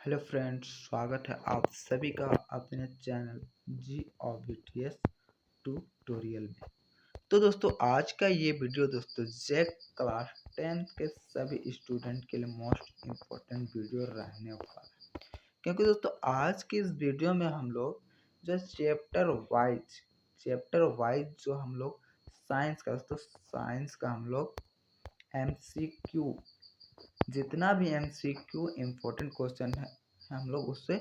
Hello friends, स्वागत है आप सभी का अपने चैनल जी ऑबिटियस ट्यूटोरियल में। तो दोस्तों, आज का ये वीडियो दोस्तों जेक क्लास 10th के सभी स्टूडेंट के लिए मोस्ट इम्पोर्टेंट वीडियो रहने वाला है, क्योंकि दोस्तों आज की इस वीडियो में हम लोग जो चैप्टर वाइज जो हम लोग साइंस का हम लोग MCQ, जितना भी MCQ इम्पोर्टेंट क्वेश्चन है हम लोग उससे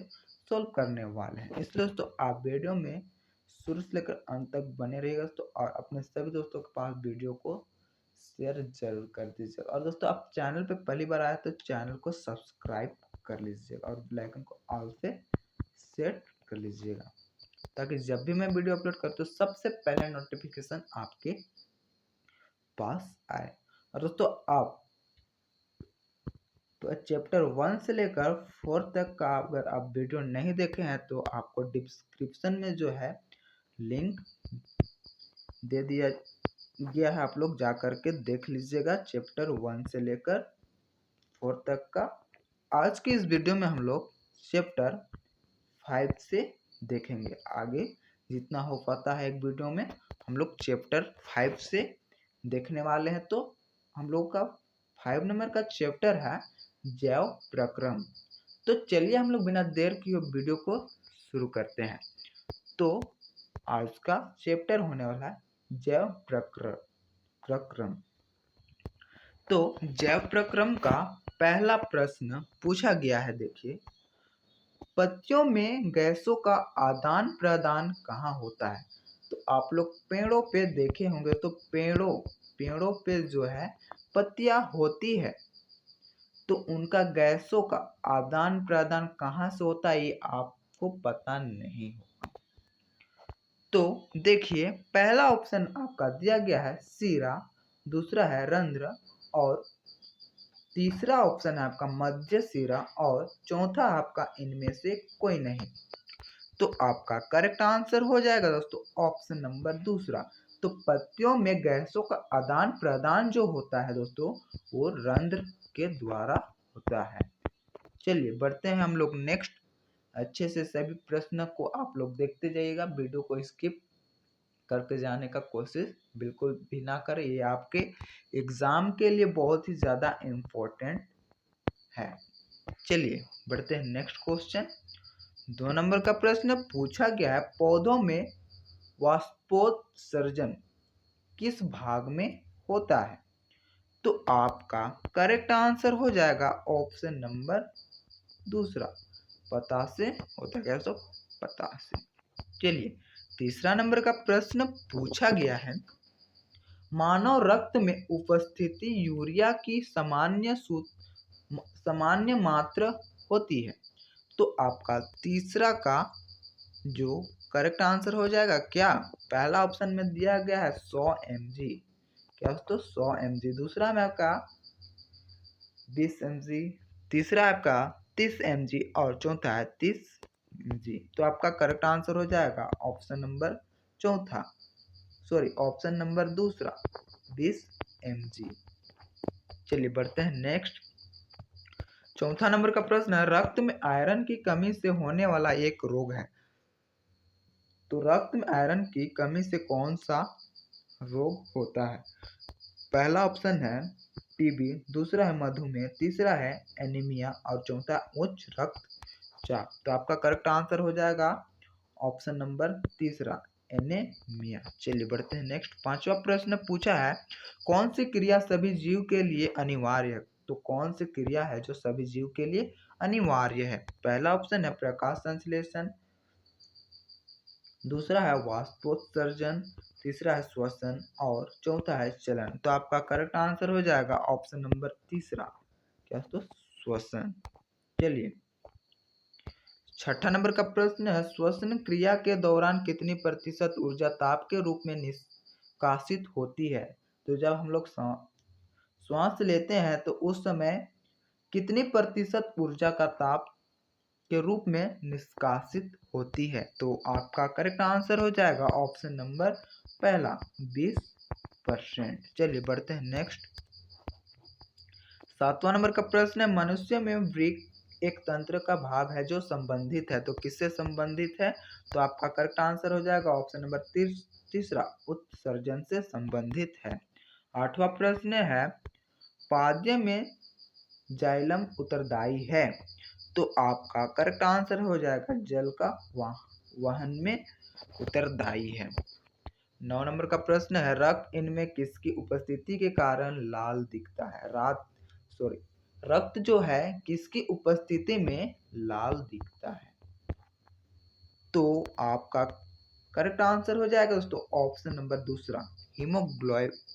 सॉल्व करने वाले हैं। इसलिए दोस्तों आप वीडियो में शुरू से लेकर अंत तक बने रहिएगा दोस्तों, और अपने सभी दोस्तों के पास वीडियो को शेयर जरूर कर दीजिएगा। और दोस्तों आप चैनल पे पहली बार आए तो चैनल को सब्सक्राइब कर लीजिएगा और बेल आइकन को ऑल से सेट कर लीजिएगा, ताकि जब भी मैं वीडियो अपलोड करता हूँ सबसे पहले नोटिफिकेशन आपके पास आए। और दोस्तों आप तो चैप्टर 1 से लेकर 4 तक का अगर आप वीडियो नहीं देखे हैं तो आपको डिस्क्रिप्शन में जो है लिंक दे दिया गया है, आप लोग जा कर के देख लीजिएगा चैप्टर 1 से लेकर 4 तक का। आज की इस वीडियो में हम लोग चैप्टर 5 से देखेंगे। आगे जितना हो पाता है एक वीडियो में हम लोग चैप्टर 5 से देखने वाले हैं। तो हम लोग का 5 नंबर का चैप्टर है जैव प्रक्रम। तो चलिए हम लोग बिना देर किए वीडियो को शुरू करते हैं। तो आज का चैप्टर होने वाला है जैव प्रक्रम। तो जैव प्रक्रम का पहला प्रश्न पूछा गया है, देखिए, पत्तियों में गैसों का आदान प्रदान कहाँ होता है? तो आप लोग पेड़ों पे देखे होंगे तो पेड़ों पे जो है पत्तियां होती है, तो उनका गैसों का आदान प्रदान कहाँ से होता है ये आपको पता नहीं होगा। तो देखिए, पहला ऑप्शन आपका दिया गया है सीरा, दूसरा है रंध्र, और तीसरा ऑप्शन है आपका मध्य सिरा, और चौथा आपका इनमें से कोई नहीं। तो आपका करेक्ट आंसर हो जाएगा दोस्तों ऑप्शन नंबर दूसरा। तो पत्तियों में गैसों का आदान प्रदान जो होता है दोस्तों वो रंध्र के द्वारा होता है। चलिए बढ़ते हैं हम लोग नेक्स्ट। अच्छे से सभी प्रश्न को आप लोग देखते जाइएगा, वीडियो को स्किप करके जाने का कोशिश बिल्कुल भी ना करें, ये आपके एग्जाम के लिए बहुत ही ज़्यादा इम्पोर्टेंट है। चलिए बढ़ते हैं नेक्स्ट क्वेश्चन। 2 नंबर का प्रश्न पूछा गया है, पौधों में वाष्पोत्सर्जन किस भाग में होता है? तो आपका करेक्ट आंसर हो जाएगा ऑप्शन नंबर दूसरा, पता से होता है। तो पता से। चलिए तीसरा नंबर का प्रश्न पूछा गया है, मानव रक्त में उपस्थिति यूरिया की सामान्य मात्रा होती है। तो आपका तीसरा का जो करेक्ट आंसर हो जाएगा क्या? पहला ऑप्शन में दिया गया है 100 mg, क्या दोस्तों 100 mg, दूसरा में आपका 20 mg, तीसरा आपका 30 mg, और चौथा है 30 mg। तो आपका करेक्ट आंसर हो जाएगा ऑप्शन नंबर ऑप्शन नंबर दूसरा 20 mg। चलिए बढ़ते हैं नेक्स्ट। चौथा नंबर का प्रश्न है, रक्त में आयरन की कमी से होने वाला एक रोग है। तो रक्त में आयरन की कमी से कौन सा रोग होता है? पहला ऑप्शन है टीबी, दूसरा है मधुमेह, तीसरा है एनीमिया, और चौथा उच्च रक्तचाप। तो आपका करेक्ट आंसर हो जाएगा ऑप्शन नंबर तीसरा, एनीमिया। चलिए बढ़ते हैं नेक्स्ट। पांचवा प्रश्न पूछा है, कौन सी क्रिया सभी जीव के लिए अनिवार्य है? तो कौन सी क्रिया है जो सभी जीव के लिए अनिवार्य है? पहला ऑप्शन है प्रकाश संश्लेषण, दूसरा है वाष्पोत्सर्जन, तीसरा है श्वसन, और चौथा है चलन। तो आपका करेक्ट आंसर हो जाएगा ऑप्शन नंबर तीसरा, क्या तो श्वसन। चलिए छठा नंबर का प्रश्न है, श्वसन क्रिया के दौरान कितनी प्रतिशत ऊर्जा ताप के रूप में निष्कासित होती है? तो जब हम लोग श्वास लेते हैं तो उस समय कितनी प्रतिशत ऊर्जा का ताप के रूप में निष्कासित होती है? तो आपका करेक्ट आंसर हो जाएगा ऑप्शन नंबर पहला 20%। चलिए बढ़ते हैं नेक्स्ट। सातवां नंबर का प्रश्न है, मनुष्य में एक तंत्र का भाग है जो संबंधित है। तो किससे संबंधित है? तो आपका करेक्ट आंसर हो जाएगा ऑप्शन नंबर तीसरा, उत्सर्जन से संबंधित है। 8वां प्रश्न है, पाद्य में जाइलम उत्तरदायी है। तो आपका करेक्ट आंसर हो जाएगा जल का वहन में उत्तरदायी है। 9 नंबर का प्रश्न है, रक्त इनमें किसकी उपस्थिति के कारण लाल दिखता है? रक्त जो है किसकी उपस्थिति में लाल दिखता है? तो आपका करेक्ट आंसर हो जाएगा दोस्तों ऑप्शन नंबर दूसरा, हीमोग्लोबिन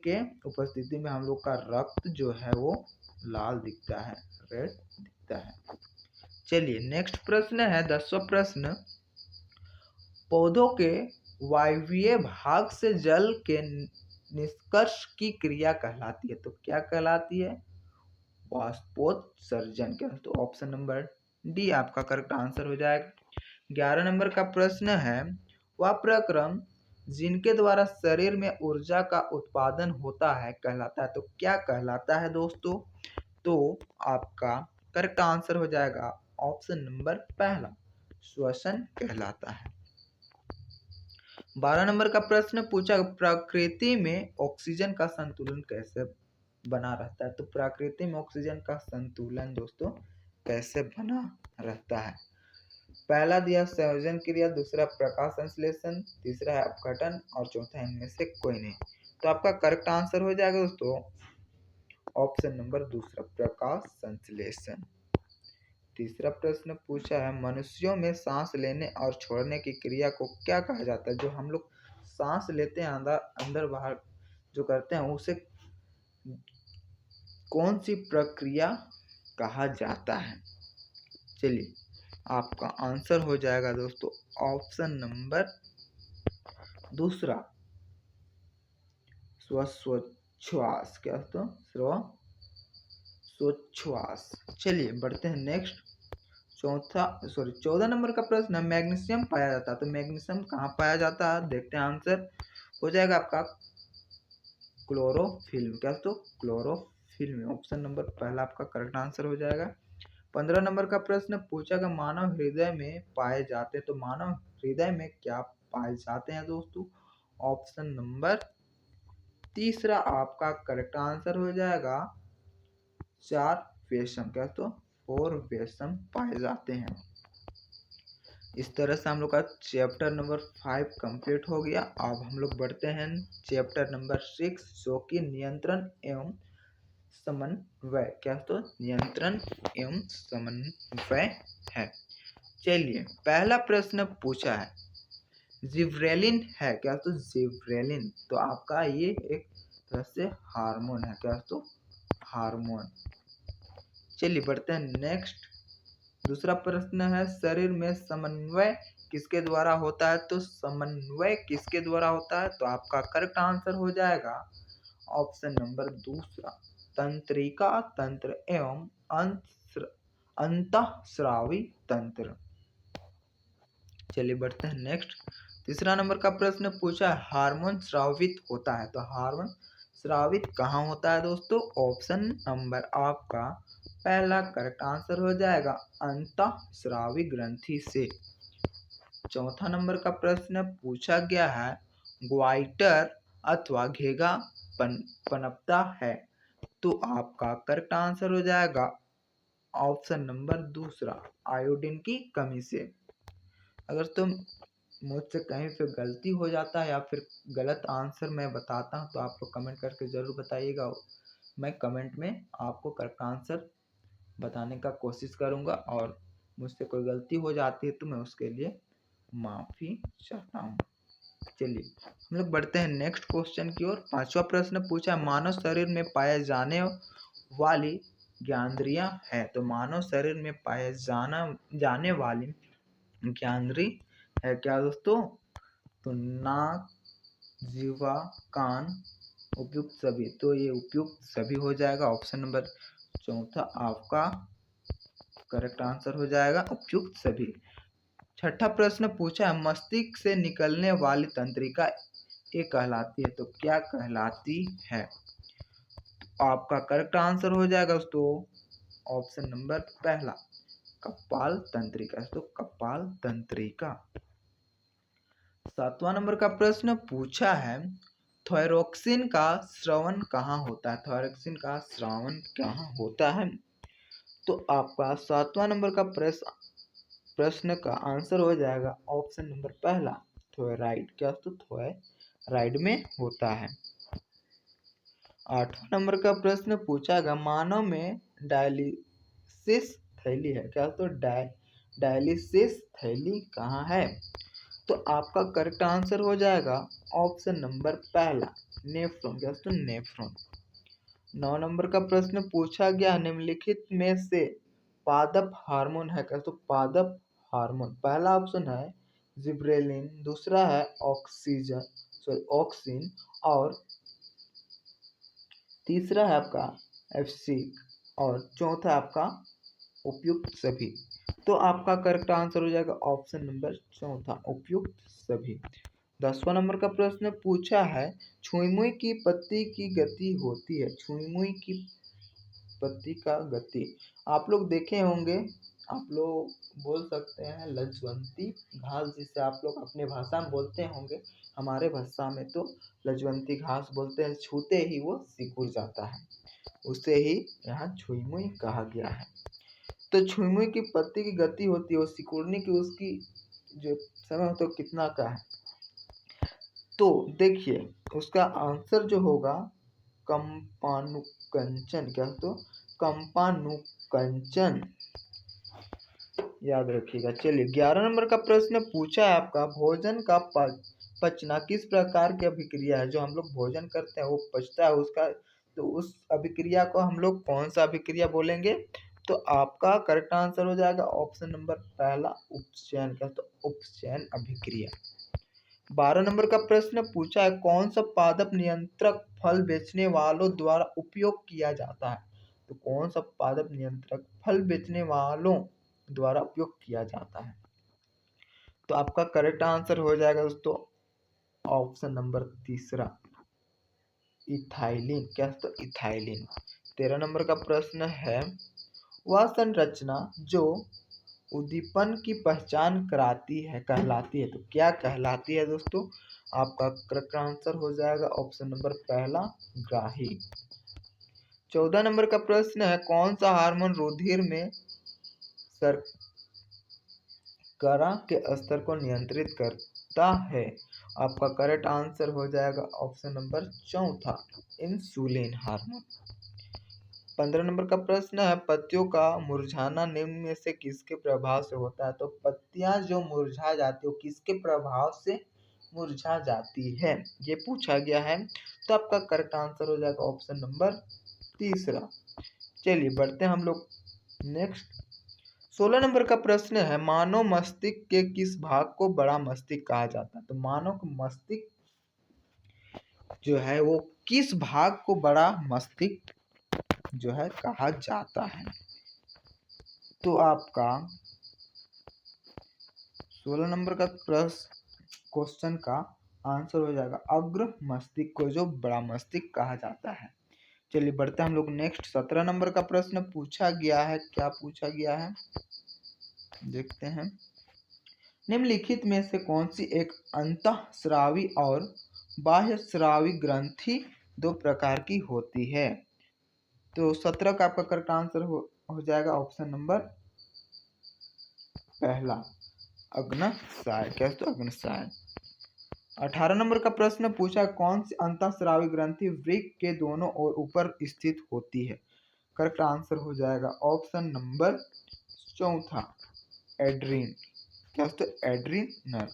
के उपस्थिति में हम लोग का रक्त जो है वो लाल दिखता है, रेड दिखता है। चलिए नेक्स्ट प्रश्न है 10वां प्रश्न, पौधों के वायवीय भाग से जल के निष्कर्ष की क्रिया कहलाती है। तो क्या कहलाती है? वाष्पोत्सर्जन। क्या? तो ऑप्शन नंबर डी आपका करेक्ट आंसर हो जाएगा। 11 नंबर का प्रश्न है, वह प्रक्रम जिनके द्वारा शरीर में ऊर्जा का उत्पादन होता है कहलाता है। तो क्या कहलाता है दोस्तों? तो आपका करेक्ट आंसर हो जाएगा ऑप्शन नंबर पहला, श्वसन कहलाता है। 12 नंबर का प्रश्न पूछा, प्रकृति में ऑक्सीजन का संतुलन कैसे बना रहता है? तो प्रकृति में ऑक्सीजन का संतुलन दोस्तों कैसे बना रहता है? पहला दिया संयोजन क्रिया, दूसरा प्रकाश संश्लेषण, तीसरा है अपघटन और चौथा इनमें से कोई नहीं। तो आपका करेक्ट आंसर हो जाएगा दोस्तों ऑप्शन नंबर दूसरा, प्रकाश संश्लेषण। तीसरा प्रश्न पूछा है, मनुष्यों में सांस लेने और छोड़ने की क्रिया को क्या कहा जाता है? जो हम लोग सांस लेते हैं अंदर बाहर जो करते हैं उसे कौन सी प्रक्रिया कहा जाता है? चलिए आपका आंसर हो जाएगा दोस्तों ऑप्शन नंबर दूसरा, श्वास। क्या? तो श्वास। चलिए बढ़ते हैं नेक्स्ट 14 नंबर का प्रश्न, मैग्नीशियम पाया जाता है। तो मैग्नीशियम कहाँ पाया जाता है? देखते हैं आंसर हो जाएगा आपका क्लोरोफिल। क्या? तो क्लोरोफिल में ऑप्शन नंबर पहला आपका करेक्ट आंसर हो जाएगा। 15 नंबर का प्रश्न पूछा कि मानव हृदय में पाए जाते हैं। तो मानव हृदय में क्या पाए जाते हैं दोस्तों? ऑप्शन नंबर तीसरा आपका करेक्ट आंसर हो जाएगा 4 वेशम। क्या? तो 4 वेशम पाए जाते हैं। इस तरह से हम लोग का चैप्टर नंबर 5 कंप्लीट हो गया। अब हम लोग बढ़ते हैं चैप्टर नंबर 6 जो कि नियंत्रण एवं समन्वय। क्या? तो नियंत्रण एवं समन्वय है। चलिए पहला प्रश्न पूछा है, जिब्रेलिन है। क्या? तो जिब्रेलिन तो आपका ये एक तरह से हार्मोन है। क्या? तो हार्मोन। चलिए बढ़ते हैं नेक्स्ट। दूसरा प्रश्न है, शरीर में समन्वय किसके द्वारा होता है? तो समन्वय किसके द्वारा होता है? तो आपका करेक्ट आंसर हो जाएगा ऑप्शन नंबर दूसरा, तंत्रिका तंत्र एवं अंतःस्रावी तंत्र। चलिए बढ़ते हैं नेक्स्ट। तीसरा नंबर का प्रश्न पूछा, हार्मोन स्रावित होता है। तो हार्मोन स्रावित कहाँ होता है दोस्तों? ऑप्शन नंबर आपका पहला करेक्ट आंसर हो जाएगा अंतःस्रावी ग्रंथि से। चौथा नंबर का प्रश्न पूछा गया है, ग्वाइटर अथवा घेगा पनपता है। तो आपका करेक्ट आंसर हो जाएगा ऑप्शन नंबर दूसरा, आयोडीन की कमी से। अगर तुम मुझसे कहीं पे गलती हो जाता है या फिर गलत आंसर मैं बताता हूँ तो आप लोग कमेंट करके ज़रूर बताइएगा। मैं कमेंट में आपको करेक्ट आंसर बताने का कोशिश करूँगा और मुझसे कोई गलती हो जाती है तो मैं उसके लिए माफ़ी चाहता हूँ। चलिए हम लोग बढ़ते हैं नेक्स्ट क्वेश्चन की ओर। 5वां प्रश्न पूछा, मानव शरीर में पाए जाने वाली ज्ञानेंद्रियां है। तो मानव शरीर में पाए जाने वाली ज्ञानेंद्रिय है क्या दोस्तों? तो नाक, जीवा, कान, उपयुक्त सभी। तो ये उपयुक्त सभी हो जाएगा ऑप्शन नंबर चौथा आपका करेक्ट आंसर हो जाएगा उपयुक्त सभी। छठा प्रश्न पूछा है, मस्तिष्क से निकलने वाली तंत्रिका ये कहलाती है। तो क्या कहलाती है? आपका करेक्ट आंसर हो जाएगा दोस्तों ऑप्शन नंबर पहला कपाल तंत्रिका। तो कपाल तंत्रिका। 7वां नंबर का प्रश्न पूछा है थायरोक्सिन का स्रावन कहाँ होता है। थायरोक्सिन का स्रावन कहाँ होता है। तो आपका 7वां नंबर का प्रश्न का आंसर हो जाएगा ऑप्शन नंबर पहला थोराइड। क्या तो थोराइड में होता है। 8वां नंबर का प्रश्न पूछा गया मानव में डायलिसिस थैली है। क्या तो डायलिसिस थैली कहाँ है। तो आपका करेक्ट आंसर हो जाएगा ऑप्शन नंबर पहला नेफ्रॉन। क्या तो नेफ्रॉन। 9 नंबर का प्रश्न पूछा गया निम्नलिखित में से पादप हार्मोन है। क्या तो पादप हार्मोन पहला ऑप्शन है जिब्रेलिन, दूसरा है ऑक्सिन और तीसरा है आपका एफसिक और चौथा है आपका उपयुक्त सभी। तो आपका करेक्ट आंसर हो जाएगा ऑप्शन नंबर चौथा उपयुक्त सभी। 10वां नंबर का प्रश्न पूछा है छुई मुई की पत्ती की गति होती है। छुई मुई की पत्ती का गति आप लोग देखे होंगे। आप लोग बोल सकते हैं लजवंती घास जिसे आप लोग अपने भाषा में बोलते होंगे। हमारे भाषा में तो लजवंती घास बोलते हैं। छूते ही वो सिकुड़ जाता है, उसे ही यहाँ छुई मुई कहा गया है। तो छुई मुई की पत्ती की गति होती है वो सिकुड़ने की, उसकी जो समय हो तो कितना का है। तो देखिए उसका आंसर जो होगा कंपानुकंचन। क्या तो कंपानुकंचन याद रखिएगा। चलिए 11 नंबर का प्रश्न पूछा है आपका भोजन का पचना किस प्रकार की अभिक्रिया है। जो हम लोग भोजन करते हैं वो पचता है उसका, तो उस अभिक्रिया को हम लोग कौन सा अभिक्रिया बोलेंगे। तो आपका करेक्ट आंसर हो जाएगा ऑप्शन नंबर पहला उपचयन। क्या तो उपचयन अभिक्रिया। 12 नंबर का प्रश्न पूछा है कौन सा पादप नियंत्रक फल बेचने वालों द्वारा उपयोग किया जाता है। तो कौन सा पादप नियंत्रक फल बेचने वालों द्वारा उपयोग किया जाता है। तो आपका करेक्ट आंसर हो जाएगा दोस्तों ऑप्शन नंबर तीसरा इथाइलिन। क्या तो इथाइलिन। 13 नंबर का प्रश्न है वह संरचना जो उद्दीपन की पहचान कराती है कहलाती है। तो क्या कहलाती है दोस्तों। आपका करेक्ट आंसर हो जाएगा ऑप्शन नंबर पहला ग्राही। 14 नंबर का प्रश्न है कौन सा हार्मोन रुधिर में शर्करा के स्तर को नियंत्रित करता है। आपका करेक्ट आंसर हो जाएगा ऑप्शन नंबर चौथा इंसुलिन हार्मोन। 15 नंबर का प्रश्न है पत्तियों का मुरझाना निम्न में से किसके प्रभाव से होता है। तो पत्तियां जो मुरझा जाती है किसके प्रभाव से मुरझा जाती है ये पूछा गया है। तो आपका करेक्ट आंसर हो जाएगा ऑप्शन नंबर तीसरा। चलिए बढ़ते हैं हम लोग नेक्स्ट। 16 नंबर का प्रश्न है मानव मस्तिष्क के किस भाग को बड़ा मस्तिष्क कहा जाता है। तो मानव मस्तिष्क जो है वो किस भाग को बड़ा मस्तिष्क जो है कहा जाता है। तो आपका 16 नंबर का क्वेश्चन का आंसर हो जाएगा अग्र मस्तिष्क को जो बड़ा मस्तिष्क कहा जाता है। चलिए बढ़ते हैं हम लोग नेक्स्ट। 17 नंबर का प्रश्न पूछा गया है। क्या पूछा गया है देखते हैं। निम्नलिखित में से कौन सी एक अंतःस्रावी और बाह्य स्रावी ग्रंथि दो प्रकार की होती है। तो 17 का आपका करेक्ट आंसर हो जाएगा ऑप्शन नंबर पहला अग्नसाय। क्या तो अग्नसाय। 18 नंबर का प्रश्न पूछा कौन सी अंतःस्रावी ग्रंथि वृक्क के दोनों ओर ऊपर स्थित होती है। करेक्ट आंसर हो जाएगा ऑप्शन नंबर चौथा एड्रीन। क्या तो एड्रीनल।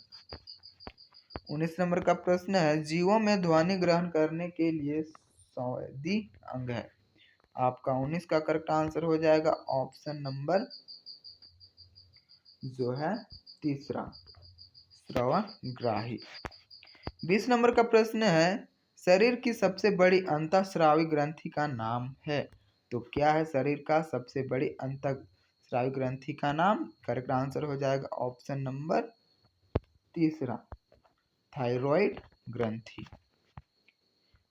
19 नंबर का प्रश्न है जीवों में ध्वनि ग्रहण करने के लिए संवेदी अंग है। आपका 19 का करेक्ट आंसर हो जाएगा ऑप्शन नंबर जो है तीसरा श्रवणग्राही। 20 नंबर का प्रश्न है शरीर की सबसे बड़ी अंतःस्रावी ग्रंथि का नाम है। तो क्या है शरीर का सबसे बड़ी अंतःस्रावी ग्रंथि का नाम। करेक्ट आंसर हो जाएगा ऑप्शन नंबर तीसरा थायराइड ग्रंथि।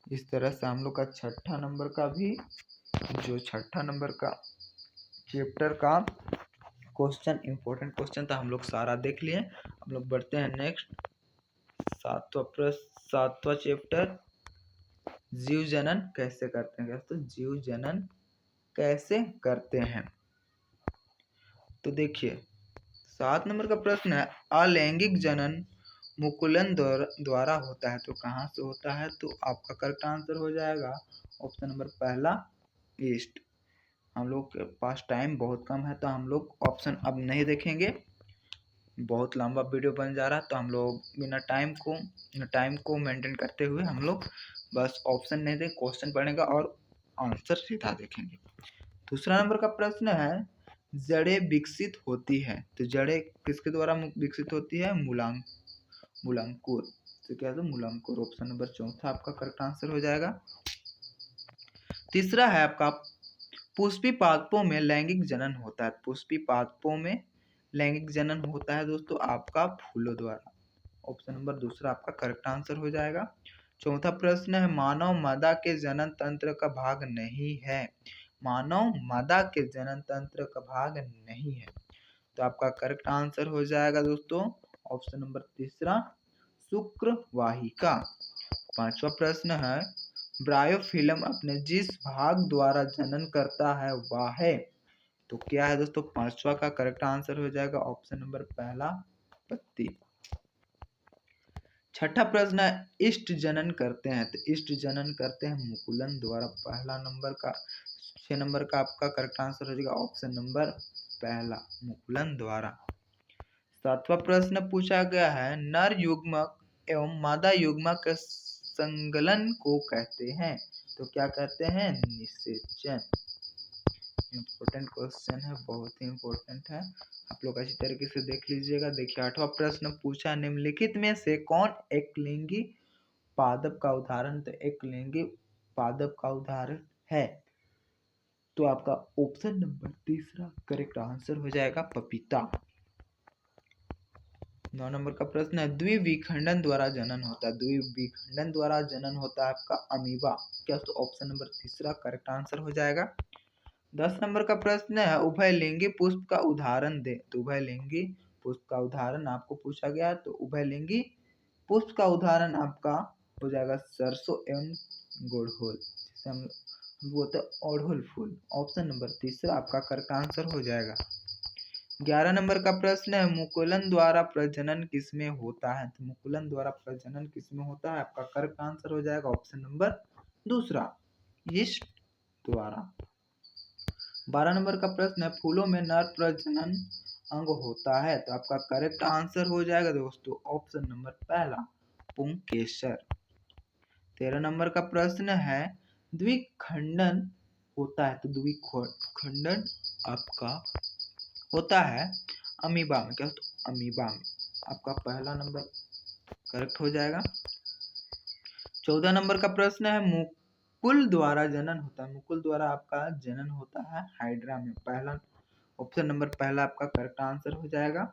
इस तरह से हम लोग का छठा नंबर का चैप्टर का क्वेश्चन, इंपॉर्टेंट क्वेश्चन था, हम लोग सारा देख लिए। हम लोग बढ़ते हैं नेक्स्ट। सातवां चैप्टर, जीव जनन कैसे करते हैं। तो जीव जनन कैसे करते हैं, तो देखिए 7 नंबर का प्रश्न है, अलैंगिक जनन मुकुलन द्वारा होता है, तो कहाँ से होता है। तो आपका करेक्ट आंसर हो जाएगा ऑप्शन नंबर पहला, ईस्ट। हम लोग के पास टाइम बहुत कम है, तो हम लोग ऑप्शन अब नहीं देखेंगे, बहुत लंबा वीडियो बन जा रहा है। तो हम लोग बिना टाइम को मेंटेन करते हुए हम लोग बस ऑप्शन नहीं दें, क्वेश्चन पढ़ेंगे और आंसर सीधा देखेंगे। दूसरा नंबर का प्रश्न है, जड़ें विकसित होती है, तो जड़ें किसके द्वारा विकसित होती है, मूलांकुर। तो क्या है, मूलांकुर। ऑप्शन नंबर चौथा आपका करेक्ट आंसर हो जाएगा। तीसरा है आपका, पुष्पी पादपों में लैंगिक जनन होता है। पुष्पी पादपों में लैंगिक जनन होता है दोस्तों आपका फूलों द्वारा। ऑप्शन नंबर दूसरा आपका करेक्ट आंसर हो जाएगा। चौथा प्रश्न है, मानव मादा के जनन तंत्र का भाग नहीं है। मानव मादा के जनन तंत्र का भाग नहीं है, तो आपका करेक्ट आंसर हो जाएगा दोस्तों ऑप्शन नंबर तीसरा, शुक्रवाहिका। पांचवा प्रश्न है, ब्रायोफिल्म अपने जिस भाग द्वारा जनन करता है वह है, तो क्या है दोस्तों। पांचवा का करेक्ट आंसर हो जाएगा ऑप्शन नंबर पहला, पत्ती। छठा प्रश्न है, इष्ट जनन करते हैं, तो इष्ट जनन करते हैं मुकुलन द्वारा। पहला नंबर का 6 नंबर का आपका करेक्ट आंसर हो जाएगा ऑप्शन नंबर पहला, मुकुलन द्वारा। सातवां प्रश्न पूछा गया है, नर युग्मक एवं मादा युग्मक के संगलन को कहते हैं, तो क्या कहते हैं, निषेचन। इम्पोर्टेंट क्वेश्चन है, बहुत ही इम्पोर्टेंट है, आप लोग अच्छी तरीके से देख लीजिएगा। देखिए 8वां प्रश्न पूछा, निम्नलिखित में से कौन एकलिंगी पादप का उदाहरण, तो एकलिंगी पादप का उदाहरण है, तो आपका ऑप्शन नंबर तीसरा करेक्ट आंसर हो जाएगा, पपीता। 9 नंबर का प्रश्न है, द्विविखंडन द्वारा जनन होता है। द्विविखंडन द्वारा जनन होता है आपका अमीबा, क्या, तो ऑप्शन नंबर तीसरा करेक्ट आंसर हो जाएगा। 10 नंबर का प्रश्न है, उभयलिंगी पुष्प का उदाहरण दे, तो उभयलिंगी पुष्प का उदाहरण आपको पूछा गया, तो उभयलिंगी पुष्प का उदाहरण आपका हो जाएगा सरसों एवं गुड़हल, जिसे हम बोलते हैं अड़हुल फूल। ऑप्शन नंबर तीसरा आपका करेक्ट आंसर हो जाएगा। 11 नंबर का प्रश्न है, मुकुलन द्वारा प्रजनन किसमें होता है, तो मुकुलन द्वारा प्रजनन किसमें होता है, आपका करेक्ट आंसर हो जाएगा ऑप्शन नंबर दूसरा, यीस्ट द्वारा। 12 नंबर का प्रश्न है, फूलों में नर प्रजनन अंग होता है, तो आपका करेक्ट आंसर हो जाएगा दोस्तों ऑप्शन नंबर पहला, पुंकेसर। 13 नंबर का प्रश्न है, द्विखंडन होता है, तो द्विखंडन आपका होता है अमीबा में, क्या, तो अमीबा में आपका पहला नंबर करेक्ट हो जाएगा। 14 नंबर का प्रश्न है, मुकुल द्वारा जनन होता है। मुकुल द्वारा आपका जनन होता है हाइड्रा में, पहला ऑप्शन नंबर पहला आपका करेक्ट आंसर हो जाएगा।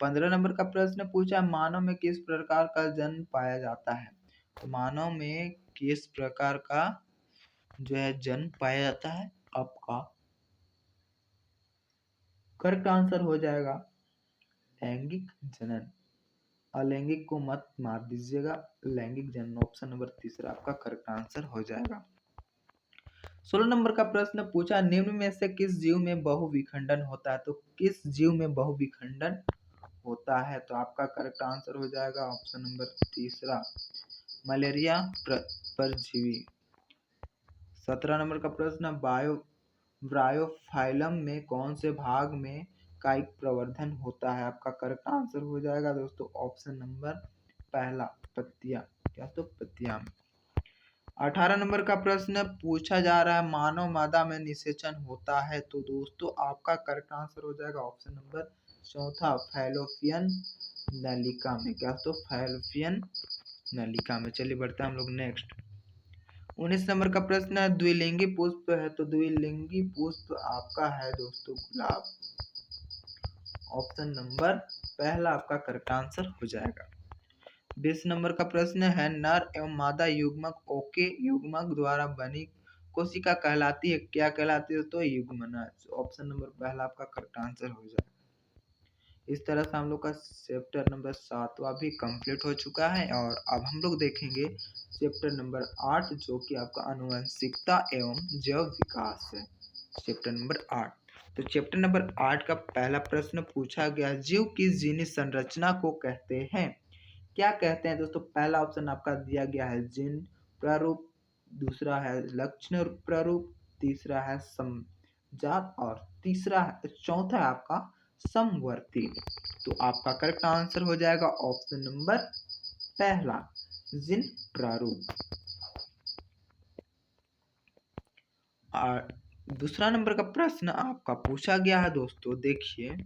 15 नंबर का प्रश्न पूछा, मानव में किस प्रकार का जन्म पाया जाता है, तो मानव में किस प्रकार का जो है जन्म पाया जाता है, आपका करेक्ट आंसर हो जाएगा लैंगिक जनन। अलैंगिक को मत मार दीजिएगा, लैंगिक जनन ऑप्शन नंबर तीसरा आपका करेक्ट आंसर हो जाएगा। 16 नंबर का प्रश्न पूछा, निम्न में से किस जीव में बहुविखंडन होता है, तो किस जीव में बहुविखंडन होता है, तो आपका करेक्ट आंसर हो जाएगा ऑप्शन नंबर तीसरा, मलेरिया परजीवी। 17 नंबर का प्रश्न, ब्रायोफाइलम में कौन से भाग में कायिक प्रवर्धन होता है, आपका करेक्ट आंसर हो जाएगा दोस्तों ऑप्शन नंबर पहला, पत्तियां, क्या, तो पत्तियां में। 18 नंबर का प्रश्न पूछा जा रहा है, मानव मादा में निषेचन होता है, तो दोस्तों आपका करेक्ट आंसर हो जाएगा ऑप्शन नंबर चौथा, फैलोपियन नलिका में, क्या, तो फैलोपियन नलिका में। चलिए बढ़ते हैं हम लोग नेक्स्ट। 19 नंबर का प्रश्न है, द्विलिंगी पुष्प है, तो द्विलिंगी पुष्प आपका है दोस्तों गुलाब। ऑप्शन नंबर पहला आपका करेक्ट आंसर हो जाएगा। 20 नंबर का प्रश्न है, नर एवं मादा युग्मक ओके युग्मक द्वारा बनी कोशिका कहलाती है, क्या कहलाती है दोस्तों? युग्मनज। ऑप्शन नंबर पहला आपका करेक्ट आंसर हो जाएगा। इस तरह से हम लोग का चैप्टर नंबर 7वां भी कंप्लीट हो चुका है और अब हम लोग देखेंगे चैप्टर नंबर 8 जो कि आपका आनुवंशिकता एवं जैव विकास है। Chapter number 8। तो चैप्टर नंबर 8 का पहला प्रश्न पूछा गया, जीव की जीनी संरचना को कहते हैं? क्या कहते हैं दोस्तों? पहला ऑप्शन आपका दिया गया है जीन प्रारूप, दूसरा है लक्षण प्रारूप, तीसरा है समजात और चौथा है आपका समवर्ती। तो आपका करेक्ट आंसर हो जाएगा ऑप्शन नंबर पहला, जीन प्रारूप। और दूसरा नंबर का प्रश्न आपका पूछा गया है दोस्तों, देखिए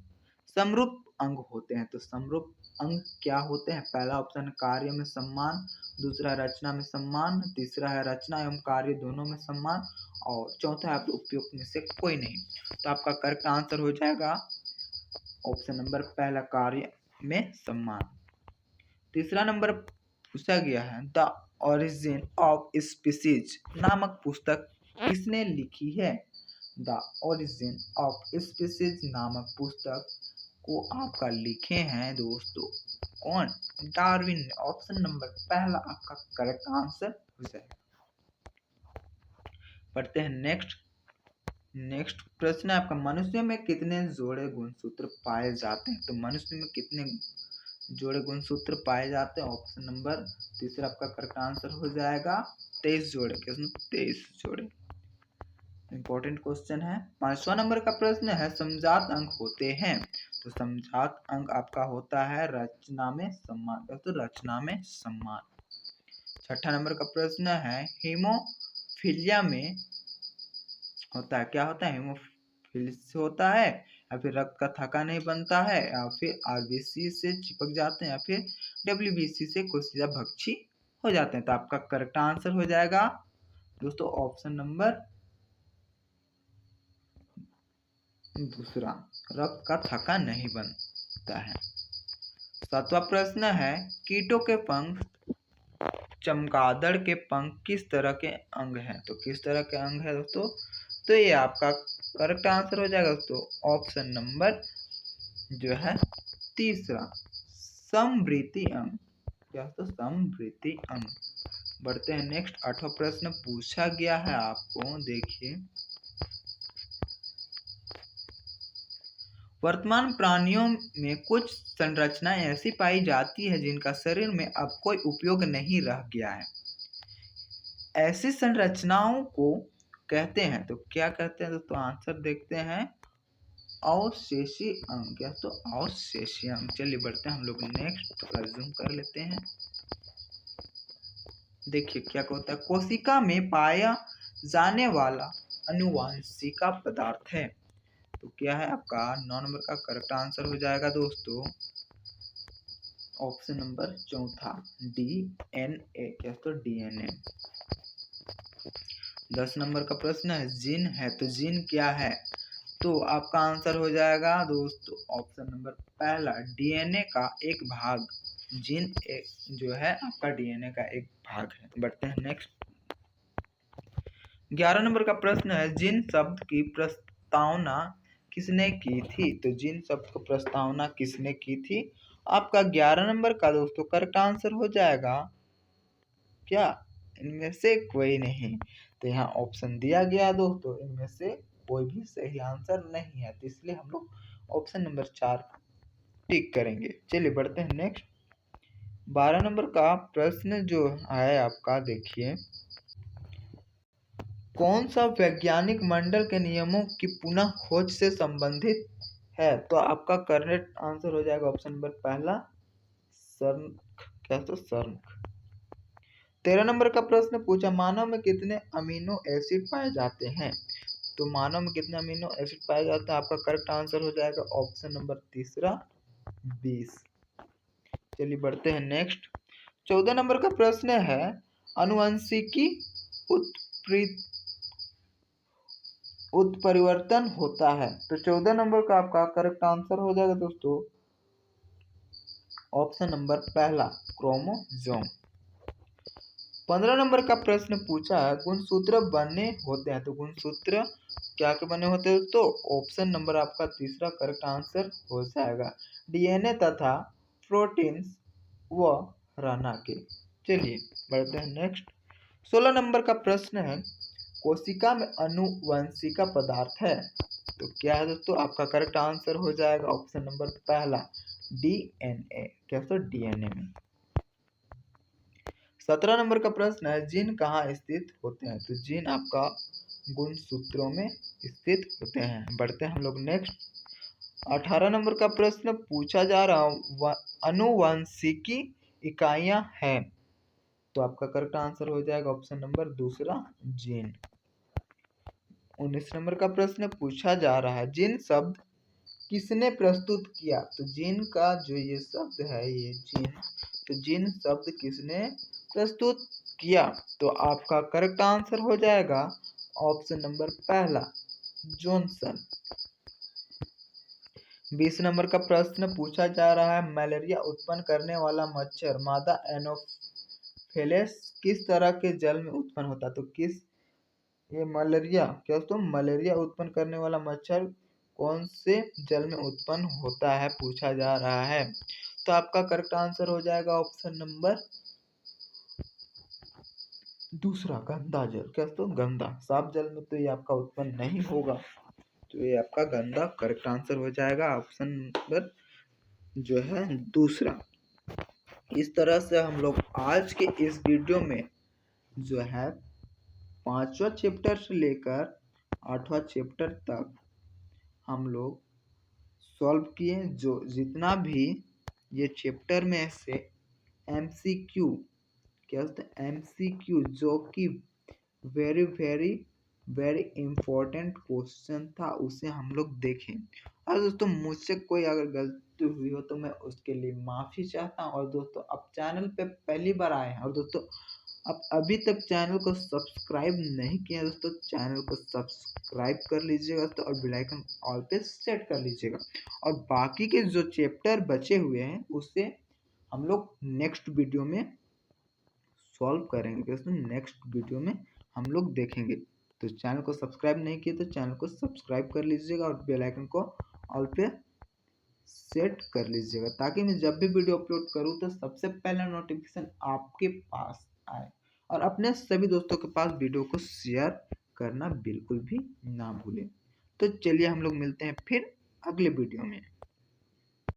समरूप अंग होते हैं, तो समरूप अंग क्या होते हैं? पहला ऑप्शन है कार्य में सम्मान, दूसरा रचना में सम्मान, तीसरा है रचना एवं कार्य दोनों में सम्मान और चौथा है उपयुक्त में से कोई नहीं। तो आपका करेक्ट आंसर हो जाएगा ऑप्शन नंबर पहला, कार्य में सम्मान। तीसरा नंबर पूछा गया है, द ओरिजिन ऑफ स्पीसीज नामक पुस्तक किसने लिखी है? द ओरिजिन ऑफ स्पीसीज नामक पुस्तक को आपका लिखे हैं दोस्तों कौन? डार्विन ने। ऑप्शन नंबर पहला आपका करेक्ट आंसर हो जाएगा। पढ़ते हैं नेक्स्ट प्रश्न है आपका, मनुष्य में कितने जोड़े गुणसूत्र पाए जाते हैं? तो मनुष्य में कितने जोड़े गुणसूत्र पाए जाते हैं? ऑप्शन नंबर तीसरा आपका करेक्ट आंसर हो जाएगा 23 जोड़े। कितने? 23 जोड़े। इंपॉर्टेंट क्वेश्चन है। 5वां नंबर का प्रश्न है, समजात अंग होते हैं? तो समजात अंग आपका होता है रचना में सम्मान, तो रचना में सम्मान। 6ठा नंबर का प्रश्न है, हीमोफीलिया में होता है, क्या होता है? हीमोफिलिस होता है या फिर रक्त का थक्का नहीं बनता है या फिर आरबीसी से चिपक जाते हैं या फिर डब्ल्यूबीसी से कोशिका भक्षी हो जाते हैं। तो आपका करेक्ट आंसर हो जाएगा दोस्तों ऑप्शन नंबर दूसरा, रक्त का थक्का नहीं बनता है। 7वां प्रश्न है, कीटों के पंख, चमगादड़ के पंख किस तरह के अंग हैं? तो किस तरह के अंग है दोस्तों? तो ये आपका करेक्ट आंसर हो जाएगा दोस्तों ऑप्शन नंबर जो है तीसरा, समवृत्ति अंग। क्या तो समवृत्ति अंग। बढ़ते हैं नेक्स्ट। 8वां प्रश्न पूछा गया है आपको, देखिए वर्तमान प्राणियों में कुछ संरचनाएं ऐसी पाई जाती है जिनका शरीर में अब कोई उपयोग नहीं रह गया है, ऐसी संरचनाओं को कहते हैं? तो क्या कहते हैं दोस्तों? आंसर देखते हैं अवशेषी अंग। क्या तो अवशेषी अंग। चलिए बढ़ते हैं हम लोग नेक्स्ट, जूम कर लेते हैं। देखिए क्या होता है, कोशिका में पाया जाने वाला अनुवांशिका पदार्थ है। तो क्या है आपका 9 नंबर का करेक्ट आंसर हो जाएगा दोस्तों ऑप्शन नंबर चौथा, डीएनए। क्या तो डीएनए। 10 नंबर का प्रश्न है, जीन है, तो जीन क्या है? तो आपका आंसर हो जाएगा दोस्तों ऑप्शन नंबर पहला, डीएनए का एक भाग। जीन जो है आपका डीएनए का एक भाग है। बढ़ते हैं नेक्स्ट। 11 नंबर का प्रश्न है, जीन शब्द की प्रस्तावना किसने की थी? तो जीन शब्द की प्रस्तावना किसने की थी? आपका 11 नंबर का दोस्तों करेक्ट आंसर हो जाएगा क्या? इनमें से कोई नहीं। तो यहाँ ऑप्शन दिया गया दोस्तों, इनमें से कोई भी सही आंसर नहीं है, तो इसलिए हम लोग ऑप्शन नंबर 4 टिक करेंगे। चलिए बढ़ते हैं नेक्स्ट। 12 नंबर का प्रश्न जो है आपका, देखिए कौन सा वैज्ञानिक मंडल के नियमों की पुनः खोज से संबंधित है? तो आपका करेक्ट आंसर हो जाएगा ऑप्शन नंबर पहला, सर्क। क्या तो सर्क। 13 नंबर का प्रश्न पूछा, मानव में कितने अमीनो एसिड पाए जाते हैं? तो मानव में कितने अमीनो एसिड पाए जाते हैं? आपका करेक्ट आंसर हो जाएगा ऑप्शन नंबर तीसरा, 20। चलिए बढ़ते हैं नेक्स्ट। 14 नंबर का प्रश्न है, अनुवंशिकी उत्परिवर्तन होता है? तो 14 नंबर का आपका करेक्ट आंसर हो जाएगा दोस्तों ऑप्शन नंबर पहला, क्रोमोसोम। 15 नंबर का प्रश्न पूछा है, गुणसूत्र बने होते हैं, तो गुणसूत्र क्या के बने होते हैं, तो ऑप्शन नंबर आपका तीसरा करेक्ट आंसर हो जाएगा, डीएनए तथा प्रोटीन्स व रना के। चलिए बढ़ते हैं नेक्स्ट। 16 नंबर का प्रश्न है, कोशिका में अनुवंशिका पदार्थ है, तो क्या है दोस्तों, आपका करेक्ट आंसर हो जाएगा ऑप्शन नंबर पहला, डीएनए। क्या तो डीएनए में। 17 नंबर का प्रश्न है, जीन कहाँ स्थित होते हैं, तो जीन आपका गुणसूत्रों में स्थित होते हैं। बढ़ते हैं हम लोग नेक्स्ट। 18 नंबर का प्रश्न पूछा जा रहा, अनुवांशिकी इकाइयां हैं, तो आपका करेक्ट आंसर हो जाएगा ऑप्शन नंबर दूसरा, जीन। 19 नंबर का प्रश्न पूछा जा रहा है, जीन शब्द किसने प्रस्तुत किया, तो जीन का जो ये शब्द है, ये जीन, तो जीन शब्द किसने प्रस्तुत किया, तो आपका करेक्ट आंसर हो जाएगा ऑप्शन नंबर पहला, जॉनसन। 20 नंबर का प्रश्न पूछा जा रहा है, मलेरिया उत्पन्न करने वाला मच्छर मादा एनोफेलेस किस तरह के जल में उत्पन्न होता है, तो किस, ये मलेरिया, क्या दोस्तों, मलेरिया उत्पन्न करने वाला मच्छर कौन से जल में उत्पन्न होता है, पूछा जा रहा है, तो आपका करेक्ट आंसर हो जाएगा ऑप्शन नंबर दूसरा, गंदा जल। क्या दोस्तों, गंदा, साफ जल में तो ये आपका उत्पन्न नहीं होगा, तो ये आपका गंदा करेक्ट आंसर हो जाएगा ऑप्शन नंबर जो है दूसरा। इस तरह से हम लोग आज के इस वीडियो में जो है 5वां चैप्टर से लेकर 8वां चैप्टर तक हम लोग सॉल्व किए, जो जितना भी ये चैप्टर में से एमसीक्यू, क्या होता है, एमसीक्यू, जो कि very very very important question था, उसे हम लोग देखें। और दोस्तों मुझसे कोई अगर गलती हुई हो तो मैं उसके लिए माफ़ी चाहता हूँ। और दोस्तों अब चैनल पे पहली बार आए हैं और दोस्तों अब अभी तक चैनल को सब्सक्राइब नहीं किया दोस्तों, चैनल को सब्सक्राइब कर लीजिएगा तो, और बेल आइकन ऑल पे सेट कर लीजिएगा। और बाकी के जो चैप्टर बचे हुए हैं उसे हम लोग नेक्स्ट वीडियो में सॉल्व करेंगे, दोस्तों नेक्स्ट वीडियो में हम लोग देखेंगे। तो चैनल को सब्सक्राइब नहीं किए तो चैनल को सब्सक्राइब कर लीजिएगा और बेल आइकन को ऑल पे सेट कर लीजिएगा, ताकि मैं जब भी वीडियो अपलोड करूँ तो सबसे पहले नोटिफिकेशन आपके पास आए। और अपने सभी दोस्तों के पास वीडियो को शेयर करना बिल्कुल भी ना भूलें। तो चलिए हम लोग मिलते हैं फिर अगले वीडियो में।